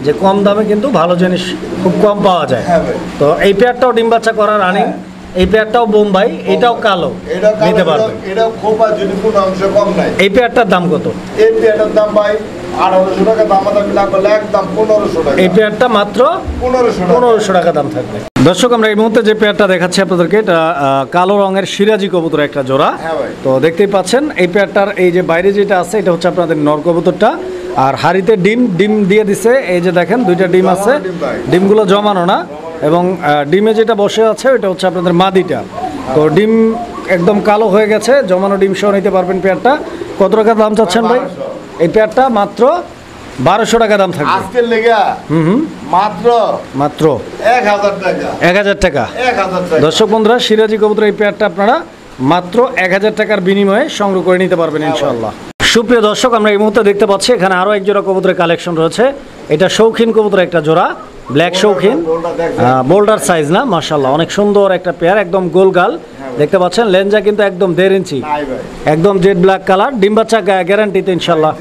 যে কম দামে কিন্তু ভালো জিনিস খুব কম পাওয়া যায়। হ্যাঁ ভাই। তো এই পেয়ারটাও ডিম বাচ্চা করা রানিং, এই পেয়ারটাও বোম্বাই, এটাও কালো, এটাও নিতে পারবেন। এটাও খোপা যদি কোনো অংশ কম নাই। এই পেয়ারটার দাম কত? এই পেয়ারটার দাম ভাই 1800 টাকা, দামাদামি না করলে একদম 1500 টাকা। এই পেয়ারটা মাত্র 1500 টাকা দাম থাকবে। দর্শক আমরা এই মুহূর্তে যে পেয়ারটা দেখাচ্ছি আপনাদেরকে, এটা কালো রঙের সিরাজি কবুতর একটা জোড়া। হ্যাঁ ভাই। তো দেখতেই পাচ্ছেন এই পেয়ারটার এই যে বাইরে যেটা আছে এটা হচ্ছে আপনাদের নর কবুতরটা, আর হাড়িতে ডিম দিয়ে দিছে। এই যে দেখেন দুইটা ডিম আছে, ডিমগুলো জমানো না, এবং ডিমে যেটা বসে আছে ওটা হচ্ছে আপনাদের মাদিটা। তো ডিম একদম কালো হয়ে গেছে, জমানো ডিম সহ নিতে পারবেন পেয়ারটা। কত টাকা দাম চাচ্ছেন ভাই? এই পেয়ারটা মাত্র 1200 টাকা দাম থাকবে আজকের লেগা। মাত্র 1000 টাকা। 1000 টাকা। 1000 টাকা। দর্শক বন্ধুরা, সিরাজি কবুতর এই পেয়ারটা আপনারা মাত্র 1000 টাকার বিনিময়ে সংগ্রহ করে নিতে পারবেন ইনশাআল্লাহ। সুপ্রিয় দর্শক, আমরা এই মুহূর্তে দেখতে পাচ্ছি এখানে আরও এক জোড়া কবুতরের কালেকশন রয়েছে। এটা শৌখিন কবুতর একটা জোড়া, ব্ল্যাক শৌখিন, বোল্ডার সাইজ না, মাশাআল্লাহ অনেক সুন্দর একটা পেয়ার, একদম গোলগাল। দেখতে পাচ্ছেন লেঞ্জা কিন্তু একদম 1.5 ইঞ্চি, একদম জেড ব্ল্যাক কালার। ডিম বাচ্চা গ্যারান্টি তো ইনশাআল্লাহ?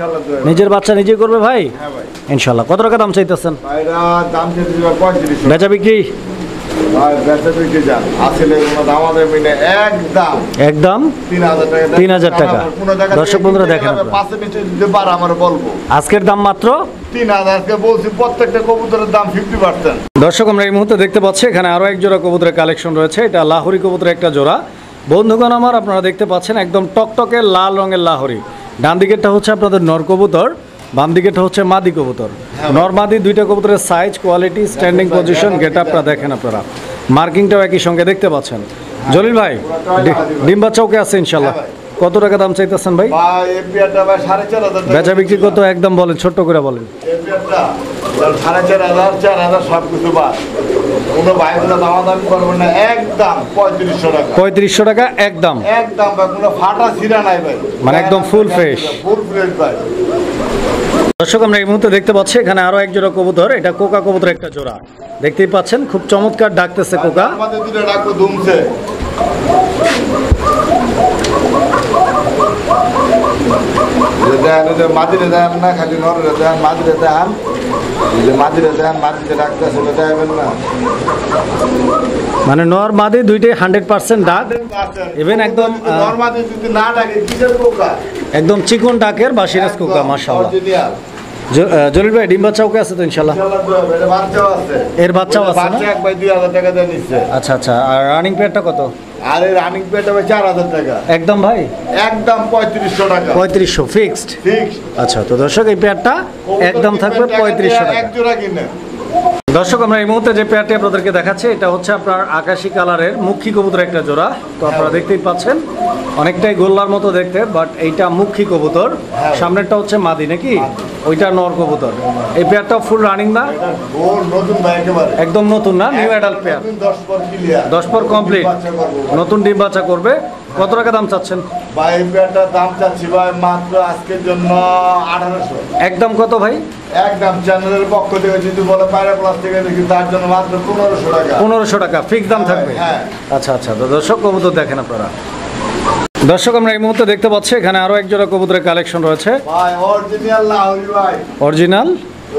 নিজের বাচ্চা নিজেই করবে ভাই ইনশাআল্লাহ। কত টাকা দাম চাইতেছেন? দাম চাইতেছি 3500। বেচা বিক্রি? একদম 3000 টাকা। দর্শক বন্ধুরা দেখেন, আজকের দাম মাত্র 3000 বলছি, প্রত্যেকটা কবুতরের দাম 50%। দর্শক আমরা এই মুহূর্তে দেখতে পাচ্ছি এখানে আরও এক জোড়া কবুতরের কালেকশন রয়েছে। এটা লাহোরি কবুতরের একটা জোড়া। বন্ধুগণ আমার, আপনারা দেখতে পাচ্ছেন একদম টকটকে লাল রঙের লাহোরি। ডান দিকেরটা হচ্ছে আপনাদের নর কবুতর, বাম দিকেরটা হচ্ছে মাদি কবুতর। নর মাদি দুইটা কবুতরের সাইজ, কোয়ালিটি, স্ট্যান্ডিং পজিশন, গেট আপটা দেখেন আপনারা, মার্কিংটাও একই সঙ্গে দেখতে পাচ্ছেন। জলিল ভাই, ডিম বাচ্চা ওকে আছে ইনশাল্লাহ? কত টাকা দাম চাইতেছেন ভাই? বেচা বিক্রি কত একদম বলেন, ছোট্ট করে বলেন। 4,500 4,000 সব কিছু বাদ। কোনো ভাইগুলো দামাদামি করবে না, একদম 3500 টাকা। 3500 টাকা একদম। একদম ভাই, কোনো ফাটা ছিঁড়া নাই ভাই, মানে একদম ফুল ফ্রেশ। ফুল ফ্রেশ ভাই। দর্শক আমরা এই মুহূর্তে দেখতে পাচ্ছি এখানে আরো এক জোড়া কবুতর, এটা কোকা কবুতর একটা জোড়া, দেখতেই পাচ্ছেন খুব চমৎকার ডাকতেছে কোকা। আমাদের দুটো ডাকো দুমছে। মাদিরে দেন না, খালি নরে দেন, মাদিরে দেন, মাদিরে দেন, মাদিরে ডাকতেছে দেবেন না। মানে নর মাদি দুইটাই 100% ডাক, ইভেন একদম নরমাদি যদি না ডাকে কিসের কোকা, একদম চিকন ডাকের বা সিরাজ কোকা। মাশাআল্লাহ। জলিল ভাই ডিম বাচ্চাও আছে তো ইনশাআল্লাহ? এর বাচ্চাও আছে না? এক ভাই 2,000 টাকা দিয়ে নিচ্ছে। আচ্ছা আচ্ছা, আর রানিং পেয়ারটা কত? আরে রানিং পেয়ারটা ভাই 4,000 টাকা একদম ভাই, একদম 3500 টাকা। 3500 ফিক্সড। আচ্ছা, তো দর্শক এই পেয়ারটা একদম থাকবে 3500 টাকা। এক জোড়া কিনে। দর্শক আমরা এই মুহূর্তে যে পেয়ারটি আপনাদেরকে দেখাচ্ছি এটা হচ্ছে আপনার আকাশী কালারের মুখী কবুতর একটা জোড়া। তো আপনারা দেখতেই পাচ্ছেন অনেকটাই গোল্লার মতো দেখতে, বাট এইটা মুখী কবুতর, সামনেরটা হচ্ছে মাদি নাকি, ওইটা নর কবুতর। এই পেয়ারটা ফুল রানিং না? নতুন ভাই একেবারে একদম নতুন না, নিউ অ্যাডাল্ট পেয়ার, 10 পর ক্লিয়ার, 10 পর কমপ্লিট, নতুন ডিম বাচ্চা করবে। কত টাকা দাম চাচ্ছেন ভাই? এই পেয়ারটার দাম চাচ্ছি ভাই মাত্র আজকের জন্য 1800। একদম কত ভাই? একদম চ্যানেলের পক্ষ থেকে যদি বলে পায়রা প্লাস থেকে দেখি তার জন্য মাত্র 1500 টাকা। 1500 টাকা ফিক্স দাম থাকবে? হ্যাঁ। আচ্ছা আচ্ছা, তো দর্শক কবুতর দেখেন আপনারা। দর্শক আমরা এই মুহূর্তে দেখতে পাচ্ছি এখানে আরো এক জোড়া কবুতরের কালেকশন রয়েছে। ভাই অরিজিনাল লাহোরি ভাই, অরিজিনাল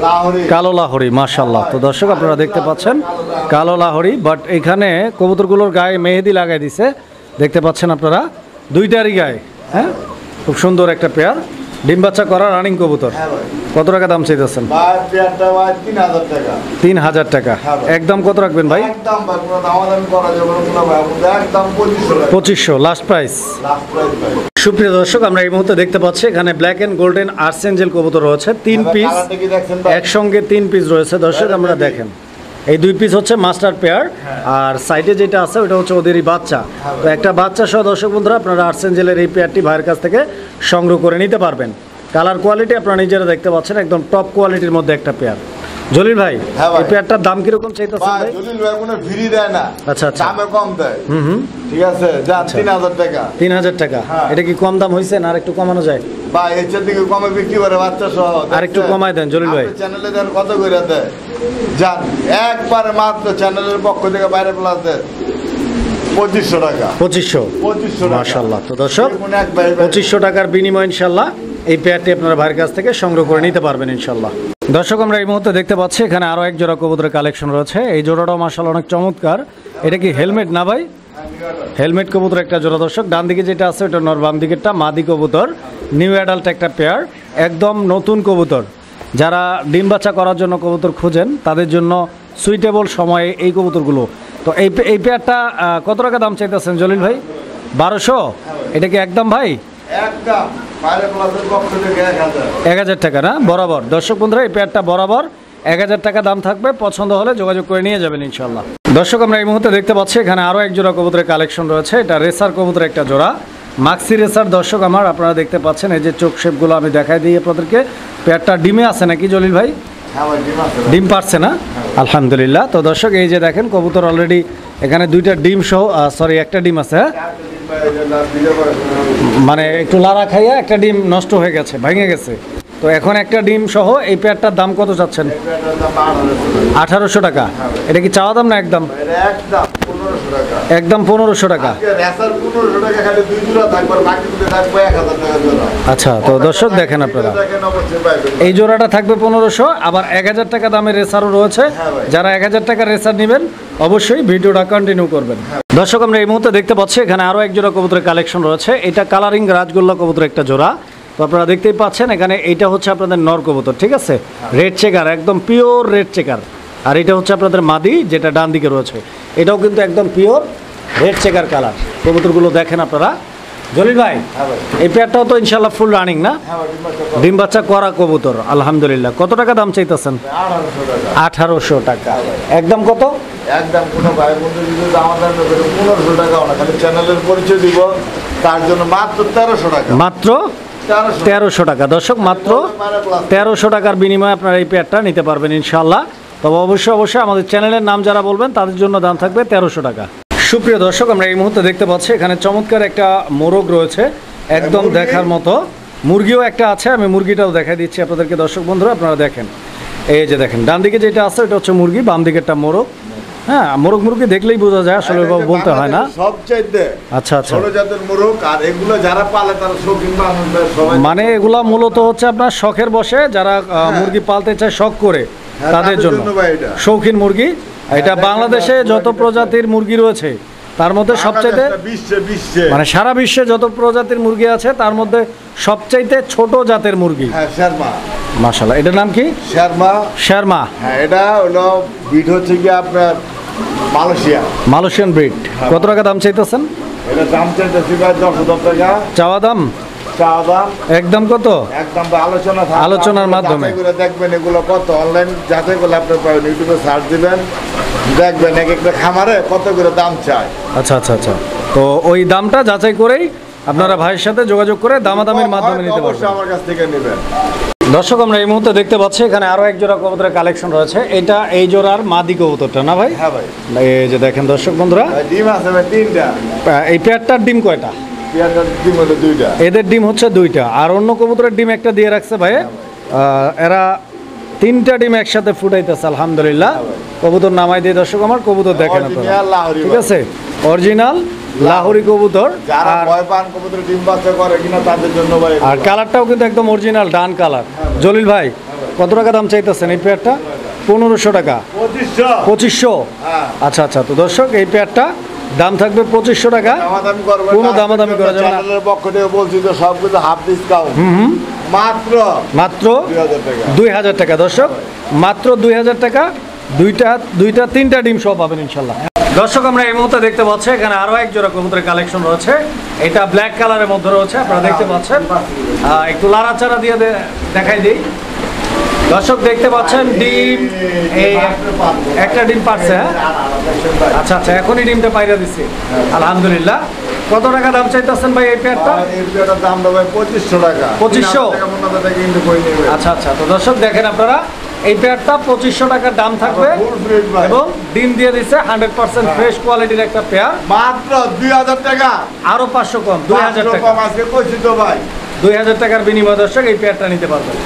লাহোরি, কালো লাহোরি। মাশাআল্লাহ। তো দর্শক আপনারা দেখতে পাচ্ছেন কালো লাহোরি, বাট এখানে কবুতরগুলোর গায়ে মেহেদি লাগাই দিছে, দেখতে পাচ্ছেন আপনারা দুইটারই গায়ে। হ্যাঁ, খুব সুন্দর একটা পেয়ার, ডিম বাচ্চা করা রানিং কবুতর। কত টাকা দাম চাইতেছেন? ভাই পেয়ারটা ভাই 3000 টাকা। 3000 টাকা একদম। কত রাখবেন ভাই? একদম ভাই কোনো দামাদামি করা যাবে না ভাই, একদম 2500 টাকা। 2500 লাস্ট প্রাইস। লাস্ট প্রাইস ভাই। সুপ্রিয় দর্শক আমরা এই মুহূর্তে দেখতে পাচ্ছি এখানে ব্ল্যাক এন্ড গোল্ডেন আর্সেঞ্জেল কবুতর রয়েছে 3 পিস, একসঙ্গে 3 পিস রয়েছে। দর্শক আমরা দেখেন এই 2 পিস হচ্ছে মাস্টার পেয়ার, আর সাইডে যেটা আছে ওটা হচ্ছে ওদেরই বাচ্চা। তো একটা বাচ্চা সহ দর্শক বন্ধুরা আপনারা আর্সেঞ্জেলের এই পেয়ারটি ভাইয়ের কাছ থেকে সংগ্রহ করে নিতে পারবেন। কালার কোয়ালিটি আপনারা নিজেরা দেখতে পাচ্ছেন, একদম টপ কোয়ালিটির মধ্যে একটা পেয়ার। জলিল ভাই এই পেয়ারটার দাম কিরকম চাইতেছেন ভাই? জলিল ভাই কোনো ফ্রি দেয় না, আচ্ছা আচ্ছা, দামে কম দেয়। ঠিক আছে, যান 3000 টাকা। 3000 টাকা। এটা কি কম দাম হয়েছে না আর একটু কমানো যায়? ভাই এর থেকে কমে বিক্রি করে বাচ্চা সহ। আর একটু কমায় দেন জলিল ভাই। চ্যানেলে দেন কত করে দেয় যান, একবারে মাত্র চ্যানেলের পক্ষ থেকে বাইরে প্লাস দেয় 2500 টাকা। 2500 মাশাআল্লাহ। তো দর্শক 2500 টাকার বিনিময়ে ইনশাআল্লাহ এই পেয়ারটি আপনারা ভাইয়ের কাছ থেকে সংগ্রহ করে নিতে পারবেন ইনশাআল্লাহ। দর্শক আমরা এই মুহূর্তে দেখতে পাচ্ছি এখানে আরো এক জোড়া কবুতরের কালেকশন রয়েছে। এই জোড়াটাও মাশাআল্লাহ অনেক চমৎকার। এটা কি হেলমেট না ভাই? হেলমেট কবুতর একটা জোড়া। দর্শক ডান দিকে যেটা আছে ওটা নর, বাম দিকেরটা মাদি কবুতর, নিউ অ্যাডাল্ট একটা পেয়ার, একদম নতুন কবুতর। যারা ডিম বাচ্চা করার জন্য কবুতর খুঁজেন তাদের জন্য সুইটেবল সময়ে এই কবুতরগুলো। তো এই পেয়ারটা কত টাকা দাম চাইতেছেন জলিল ভাই? 1200। এটা কি একদম ভাই? একদম বাইরে প্লাসের পক্ষ থেকে 1000। 1000 টাকা না বরাবর? দর্শক বন্ধুরা এই পেয়ারটা বরাবর 1000 টাকা দাম থাকবে, পছন্দ হলে যোগাযোগ করে নিয়ে যাবেন ইনশাআল্লাহ। দর্শক আমরা এই মুহূর্তে দেখতে পাচ্ছি এখানে আরো এক জোড়া কবুতরের কালেকশন রয়েছে। এটা রেসার কবুতর একটা জোড়া, মাক্সি রেসার। দর্শক আমার আপনারা দেখতে পাচ্ছেন এই যে চোখ শেপগুলো আমি দেখাই দিই আপনাদেরকে। পেয়ারটা ডিমে আছে নাকি জলিল ভাই? ডিম পারছে না? আলহামদুলিল্লাহ। তো দর্শক এই যে দেখেন কবুতর অলরেডি এখানে দুইটা ডিম সহ, সরি একটা ডিম আছে, হ্যাঁ মানে একটু লাড়া খাইয়া একটা ডিম নষ্ট হয়ে গেছে, ভেঙে গেছে। তো এখন একটা ডিম সহ এই পেয়ারটার দাম কত চাচ্ছেন? 1800 টাকা। এটা কি চাওয়া দাম না একদম? একদম 1500 টাকা। আচ্ছা, তো দর্শক দেখেন আপনারা এই জোড়াটা থাকবে 1500, আবার 1000 টাকা দামের রেসারও রয়েছে। যারা 1000 টাকা রেসার নেবেন অবশ্যই ভিডিওটা কন্টিনিউ করবেন। দর্শক আমরা এই মুহূর্তে দেখতে পাচ্ছি এখানে আরো এক জোড়া কবুতরের কালেকশন রয়েছে। এটা কালারিং রাজগোল্লা কবুতর একটা জোড়া। তো আপনারা দেখতেই পাচ্ছেন এখানে এইটা হচ্ছে আপনাদের নর কবুতর, ঠিক আছে, রেড চেকার, একদম পিওর রেড চেকার। আর এটা হচ্ছে আপনাদের মাদি যেটা ডান দিকে রয়েছে, এটাও কিন্তু একদম পিওর রেড চেকার কালার। কবুতরগুলো দেখেন আপনারা। জলিল ভাই এই পেয়ারটাও তো ইনশাল্লাহ ফুল রানিং না? ডিম বাচ্চা করা কবুতর আলহামদুলিল্লাহ। কত টাকা দাম চাইতেছেন? 1800 টাকা। একদম কত? একদম কোনো ভাইয়ের মধ্যে যদি আমাদের 1500 টাকা না, খালি চ্যানেলের পরিচয় দিব তার জন্য মাত্র 1300 টাকা। মাত্র 1300 টাকা দর্শক, মাত্র 1300 টাকার বিনিময়ে আপনারা এই পেয়ারটা নিতে পারবেন ইনশাআল্লাহ। তবে অবশ্যই আমাদের চ্যানেলের নাম যারা বলবেন তাদের জন্য দাম থাকবে 1300 টাকা। সুপ্রিয় দর্শক, আমরা এই মুহূর্তে দেখতে পাচ্ছি এখানে চমৎকার একটা মোরগ রয়েছে, একদম দেখার মতো। মুরগিও একটা আছে, আমি মুরগিটাও দেখাই দিচ্ছি আপনাদেরকে দর্শক বন্ধুরা, আপনারা দেখেন। এই যে দেখেন ডান দিকে যেটা আছে এটা হচ্ছে মুরগি, বাম দিকেরটা মোরগ। হ্যাঁ, মোরগ মুরগি দেখলেই বোঝা যায়, আসলে বলতে হয় না। সবচাইতে আচ্ছা আচ্ছা, ছোট জাতের মোরগ, আর এগুলো যারা পালে তারা শৌখিন মানুষ, সবাই মানে এগুলা মূলত হচ্ছে আপনার শখের বসে যারা মুরগি পালতে চায় শখ করে, তাদের জন্য শৌখিন মুরগি। এটা বাংলাদেশে যত প্রজাতির মুরগি রয়েছে তার মধ্যে সবচাইতে মানে সারা বিশ্বে যত প্রজাতির মুরগি আছে তার মধ্যে সবচাইতে ছোট জাতের মুরগি। মাশাআল্লাহ, এটার নাম কি? শেরমা। হ্যাঁ, এটা হলো ব্রিড হচ্ছে কি আপনার মালয়েশিয়ান ব্রিড। কত টাকা দাম চাইতেছেন? এটা দাম চাইতেছি ভাই 10,000 টাকা। চাওয়া দাম? একদম কত? একদম আলোচনার মাধ্যমে দেখবেন এগুলো কত, অনলাইন যাচাই করলে আপনি পাবেন, ইউটিউবে সার্চ দিবেন, দেখবেন এক একটা খামারে কত করে দাম চায়। আচ্ছা আচ্ছা আচ্ছা, তো ওই দামটা যাচাই করেই আপনারা ভাইয়ের সাথে যোগাযোগ করে দামাদামির মাধ্যমে নিতে পারবেন, আমার কাছ থেকে নেবেন। দর্শক, আমরা এই মুহূর্তে দেখতে পাচ্ছি এখানে আরো এক জোড়া কবুতরের কালেকশন রয়েছে। এটা এই জোড়ার মাদি কবুতরটা না ভাই? হ্যাঁ ভাই। এই যে দেখেন দর্শক বন্ধুরা, ডিম আছে ভাই 3টা। এই পেয়ারটার ডিম কয়টা? পেয়ারটার ডিম হলো 2টা। এদের ডিম হচ্ছে 2টা, আর অন্য কবুতরের ডিম একটা দিয়ে রাখছে ভাই। এরা 3টা ডিম একসাথে ফুটাইতেছে আলহামদুলিল্লাহ। কবুতর নামাই দিয়ে দর্শক আমার কবুতর দেখেন আপনারা, ঠিক আছে? অরিজিনাল লাহোরি কবুতর। যারা ভয় পান কবুতর ডিম বাচ্চা করে কিনা তাদের জন্য ভাই। আর কালারটাও কিন্তু একদম অরিজিনাল ডান কালার। জলিল ভাই, কত টাকা দাম চাইতেছেন এই পেয়ারটা? 1500 টাকা। 2500? আচ্ছা আচ্ছা, তো দর্শক এই পেয়ারটা দাম থাকবে 2500 টাকা। কোনো দামাদামি করা যাবে না। পক্ষ থেকে বলছি তো সবকিছু হাফ ডিসকাউন্ট। মাত্র 2000 টাকা দর্শক, মাত্র 2000 টাকা। দুইটা 3টা ডিম সহ পাবেন ইনশাল্লাহ। দর্শক, আমরা এই মুহূর্তে দেখতে পাচ্ছি এখানে আরো এক জোড়া কবুতরের কালেকশন রয়েছে। এটা ব্ল্যাক কালারের মধ্যে রয়েছে, আপনারা দেখতে পাচ্ছেন। একটু লাড়াচাড়া দিয়ে দেখাই দিই দর্শক, দেখতে পাচ্ছেন ডিম। এই একটা ডিম পারছে। হ্যাঁ, আচ্ছা আচ্ছা, এখনই ডিমটা পাইরা দিচ্ছে আলহামদুলিল্লাহ। কত টাকা দাম চাইতেছেন ভাই এই পেয়ারটা? এই পেয়ারটার দাম ভাই 2500 টাকা। 2500? আচ্ছা আচ্ছা, তো দর্শক দেখেন আপনারা, এই পেয়ারটা 2500 টাকার দাম থাকবে এবং ডিম দিয়ে দিচ্ছে 100% ফ্রেশ কোয়ালিটির একটা পেয়ার। মাত্র 2000 টাকা। আরো 500 কম, 2000 টাকা। আজকে কইছি তো ভাই, 2000 টাকার বিনিময়ে দর্শক এই পেয়ারটা নিতে পারবেন।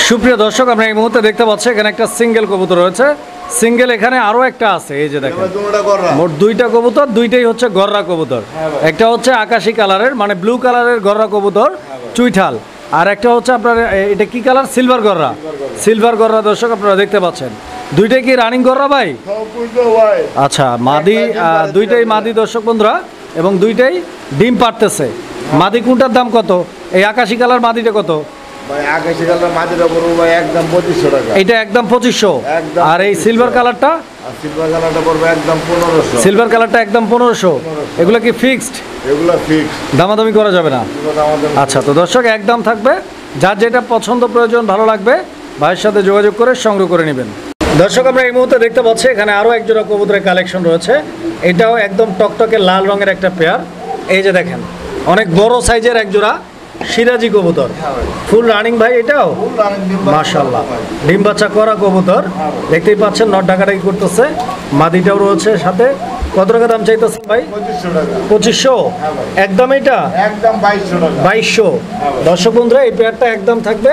সুপ্রিয় দর্শক, আমরা এই মুহূর্তে দেখতে পাচ্ছি এখানে একটা সিঙ্গেল কবুতর রয়েছে। সিঙ্গেল এখানে আরো একটা আছে, এই যে দেখেন মোট 2টা কবুতর, 2টাই হচ্ছে গররা কবুতর। একটা হচ্ছে আকাশি কালারের মানে ব্লু কালারের গররা কবুতর চুইঠাল, আর একটা হচ্ছে আপনার এটা কি কালার? সিলভার গররা। সিলভার গররা দর্শক আপনারা দেখতে পাচ্ছেন। 2টাই কি রানিং গররা ভাই? আচ্ছা, মাদি 2টাই মাদি দর্শক বন্ধুরা, এবং 2টাই ডিম পারতেছে। মাদি কোনটার দাম কত? এই আকাশি কালার মাদিটা কত ভাই? আকাশি কালার মাদিটা পড়বে ভাই একদম 2500 টাকা। এটা একদম 2500। আর এই সিলভার কালারটা? সিলভার কালারটা পড়বে একদম 1500। সিলভার কালারটা একদম 1500। এগুলো কি ফিক্সড? এগুলো ফিক্সড, দামাদামি করা যাবে না। আচ্ছা, তো দর্শক একদম থাকবে, যার যেটা পছন্দ প্রয়োজন ভালো লাগবে ভাইয়ের সাথে যোগাযোগ করে সংগ্রহ করে নেবেন। দর্শক, আমরা এই মুহূর্তে দেখতে পাচ্ছি এখানে আরো এক জোড়া কবুতরের কালেকশন রয়েছে। এটাও একদম টকটকে লাল রঙের একটা পেয়ার। এই যে দেখেন, অনেক বড় সাইজের এক জোড়া সিরাজি কবুতর, ফুল রানিং ভাই। এটাও মাশাআল্লাহ ডিম বাচ্চা করা কবুতর, দেখতেই পাচ্ছেন নট ডাকাডাকি করতেছে। মাদিটাও রয়েছে সাথে। কত টাকা দাম চাইতেছেন ভাই? 2500। একদম এটা একদম 2200 টাকা। 2200। দর্শক বন্ধুরা, এই পেয়ারটা একদম থাকবে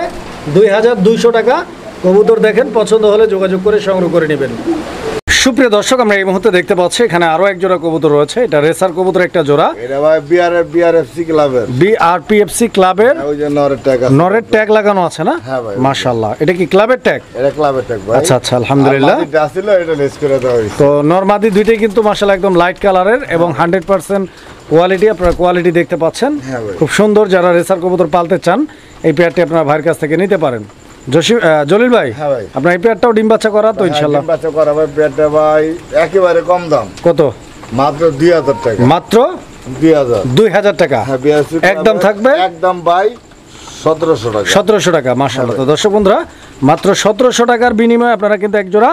2200 টাকা। কবুতর দেখেন, পছন্দ হলে যোগাযোগ করে সংগ্রহ করে নেবেন। সুপ্রিয় দর্শক, আমরা এই মুহূর্তে দেখতে পাচ্ছি এখানে আরো এক জোড়া কবুতর রয়েছে। এটা রেসার কবুতর একটা জোড়া। এটা ভাই বিআরএফসি ক্লাবের। বিআরপিএফসি ক্লাবের ওই যে নরের ট্যাগ আছে। নরের ট্যাগ লাগানো আছে না? হ্যাঁ ভাই, মাশাআল্লাহ। এটা কি ক্লাবের ট্যাগ? এটা ক্লাবের ট্যাগ ভাই। আচ্ছা আচ্ছা, আলহামদুলিল্লাহ। মাদিটা ছিল, এটা লেস করে দেওয়া হইছে। তো নরমাদি 2টাই কিন্তু মাশাআল্লাহ একদম লাইট কালারের এবং 100% কোয়ালিটি। আপনারা কোয়ালিটি দেখতে পাচ্ছেন, খুব সুন্দর। যারা রেসার কবুতর পালতে চান এই পেয়ারটি আপনারা ভাইয়ের কাছ থেকে নিতে পারেন। জলিল ভাই, আপনার এই পেয়ারটাও ডিম বাচ্চা করা তো ইনশাআল্লাহ? ডিম বাচ্চা করা ভাই। পেয়ারটা ভাই একেবারে কম দাম। কত? মাত্র 2000 টাকা। মাত্র 2000 টাকা। একদম থাকবে একদম ভাই 1700 টাকা। 1700 টাকা, মাশাআল্লাহ। তো দর্শক বন্ধুরা, মাত্র 1700 টাকার বিনিময়ে আপনারা কিন্তু এক জোড়া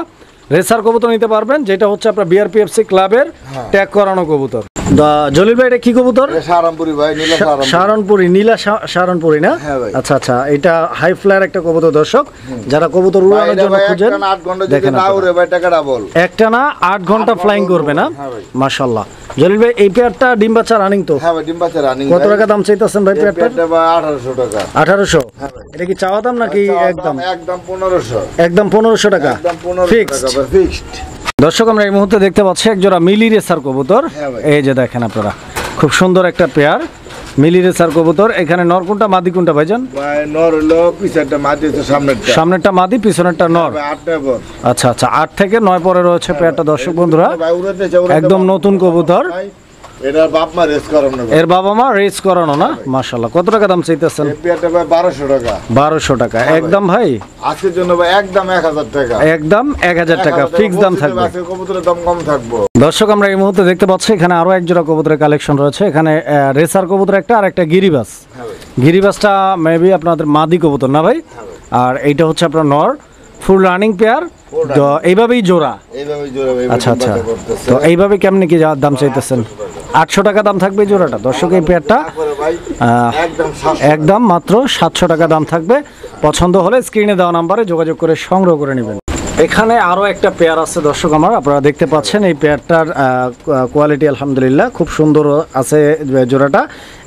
রেসার কবুতর নিতে পারবেন, যেটা হচ্ছে আপনার বিআরপিএফসি ক্লাবের ট্যাগ করানো কবুতর। জলিল ভাই এটা কি কবুতর? সাহারানপুরি ভাই, নীলা সাহারানপুরি, নীলা সাহারানপুরি না? হ্যাঁ ভাই। আচ্ছা আচ্ছা, এটা হাই ফ্লায়ার একটা কবুতর দর্শক, যারা কবুতর উড়ানোর জন্য খুঁজেন দেখেন একটানা 8 ঘন্টা ফ্লাইং করবে না? মাশাআল্লাহ। জলিল ভাই এই পেয়ারটা ডিম বাচ্চা রানিং তো? হ্যাঁ ভাই, ডিম বাচ্চা রানিং। কত টাকা দাম চাইতেছেন ভাই পেয়ারটা? এটা ভাই 1800 টাকা। 1800? এটা কি চাওয়া দাম নাকি একদম? একদম 1500। একদম 1500 টাকা একদম 1500 ফিক্সড। টাকা ফিক্সড। দর্শক আমরা এই মুহূর্তে দেখতে পাচ্ছি একজোড়া মিলি রেসার কবুতর। এই যে দেখেন আপনারা, খুব সুন্দর একটা পেয়ার মিলি রেসার কবুতর। এখানে নর কোনটা মাদি কোনটা ভাইজান? ভাই নর হলো পিছনটা মাদি, হচ্ছে সামনেরটা। সামনেরটা মাদি, পিছনেরটা নর। 8টা পর। আচ্ছা আচ্ছা, 8 থেকে 9 পরে রয়েছে পেয়ারটা দর্শক বন্ধুরা। ভাই উড়াতে একদম নতুন কবুতর। এটা বাপ মা রেস করানো। এর বাবা মা রেস করানো না? মাশাআল্লাহ। কত টাকা দাম চাইতেছেন? এই পেয়ারটা ভাই 1200 টাকা। 1200 টাকা একদম ভাই? আজকের জন্য ভাই একদম 1000 টাকা। একদম 1000 টাকা ফিক্স দাম থাকবে। আজকে কবুতরের দাম কম থাকবে। দর্শক আমরা এই মুহূর্তে দেখতে পাচ্ছি এখানে আরো এক জোড়া কবুতরের কালেকশন রয়েছে। এখানে রেসার কবুতর একটা, আর একটা গিরিবাস। গিরিবাসটা মেবি আপনাদের মাদি কবুতর না ভাই? আর এইটা হচ্ছে আপনার নর, ফুল রানিং পেয়ার। তো এইভাবেই জোড়া? এইভাবেই জোড়া ভাই। আচ্ছা আচ্ছা, তো এইভাবে কেমনে কি দাম চাইতেছেন? 800 টাকা দাম থাকবে এই জোড়াটা দর্শক। এই পেয়ারটা একদম মাত্র 700 টাকা দাম থাকবে। পছন্দ হলে স্ক্রিনে দেওয়া নাম্বারে যোগাযোগ করে সংগ্রহ করে নেবেন। এখানে আরো একটা পেয়ার আছে দর্শক আমার, আপনারা দেখতে পাচ্ছেন। এই পেয়ারটার কোয়ালিটি আলহামদুলিল্লাহ খুব সুন্দর আছে জোড়াটা।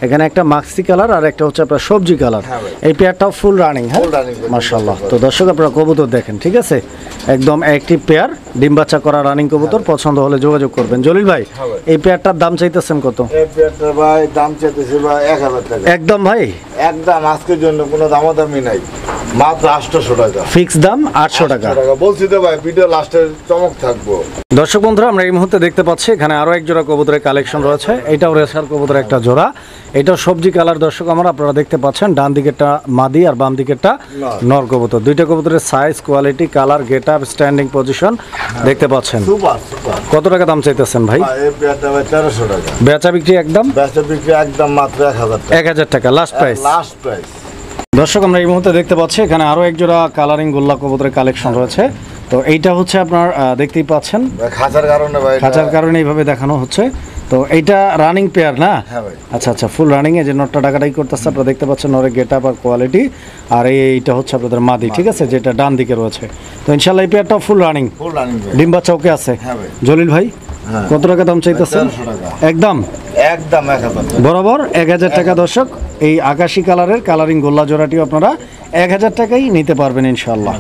এখানে একটা মাক্সি কালার আর একটা হচ্ছে আপনার সবজি কালার। এই পেয়ারটাও ফুল রানিং। হ্যাঁ মাশাআল্লাহ। তো দর্শক আপনারা কবুতর দেখেন, ঠিক আছে? একদম অ্যাক্টিভ পেয়ার, ডিম বাচ্চা করা রানিং কবুতর। পছন্দ হলে যোগাযোগ করবেন। জলিল ভাই এই পেয়ারটার দাম চাইতেছেন কত? এই পেয়ারটা ভাই দাম চাইতেছে ভাই 1000 টাকা। একদম ভাই? একদম আজকের জন্য কোনো দামাদামি নাই, মাত্র 800 টাকা ফিক্স দাম। 800 টাকা বলছি তো ভাই, ভিডিও লাস্টের চমক থাকবো। দর্শক বন্ধুরা আমরা এই মুহূর্তে দেখতে পাচ্ছি এখানে আরো এক জোড়া কবুতরের কালেকশন রয়েছে। এটাও রেসার কবুতরের একটা জোড়া। এটাও সবজি কালার দর্শক আমার, আপনারা দেখতে পাচ্ছেন। ডান দিকেরটা মাদি আর বাম দিকেরটা নর কবুতর। দুইটা কবুতরের size, quality, colour, get up, standing position দেখতে পাচ্ছেন। কত টাকা দাম চাইতেছেন ভাই? এই পেয়ারটা ভাই 1300 টাকা। বেচা বিক্রি একদম? বেচা বিক্রি একদম মাত্র 1000 টাকা। 1000 টাকা লাস্ট প্রাইস। Last price. দর্শক আমরা এই মুহূর্তে দেখতে পাচ্ছি এখানে আরো এক জোড়া কালারিং গোল্লা কবুতরের কালেকশন রয়েছে। তো এইটা হচ্ছে আপনার দেখতেই পাচ্ছেন খাঁচার কারণে ভাই, খাঁচার কারণে এইভাবে দেখানো হচ্ছে। তো এইটা রানিং পেয়ার না? হ্যাঁ ভাই। আচ্ছা আচ্ছা, ফুল রানিং এ যে নটটা ডাকাটাই করতেছে আপনারা দেখতে পাচ্ছেন, নরের গেট আপ আর কোয়ালিটি। আর এইটা হচ্ছে আপনাদের মাদি, ঠিক আছে, যেটা ডান দিকে রয়েছে। তো ইনশাআল্লাহ এই পেয়ারটাও ফুল রানিং। ফুল রানিং ডিম বাচ্চা ওকে আছে? হ্যাঁ ভাই। জলিল ভাই কত টাকা দাম চাইতেছেন? 1300 টাকা একদম? একদম 1000 বরাবর 1000 টাকা দর্শক। এই আকাশি কালারের কালারিং গোল্লা জোড়াটিও আপনারা 1000 টাকাই নিতে পারবেন ইনশাআল্লাহ।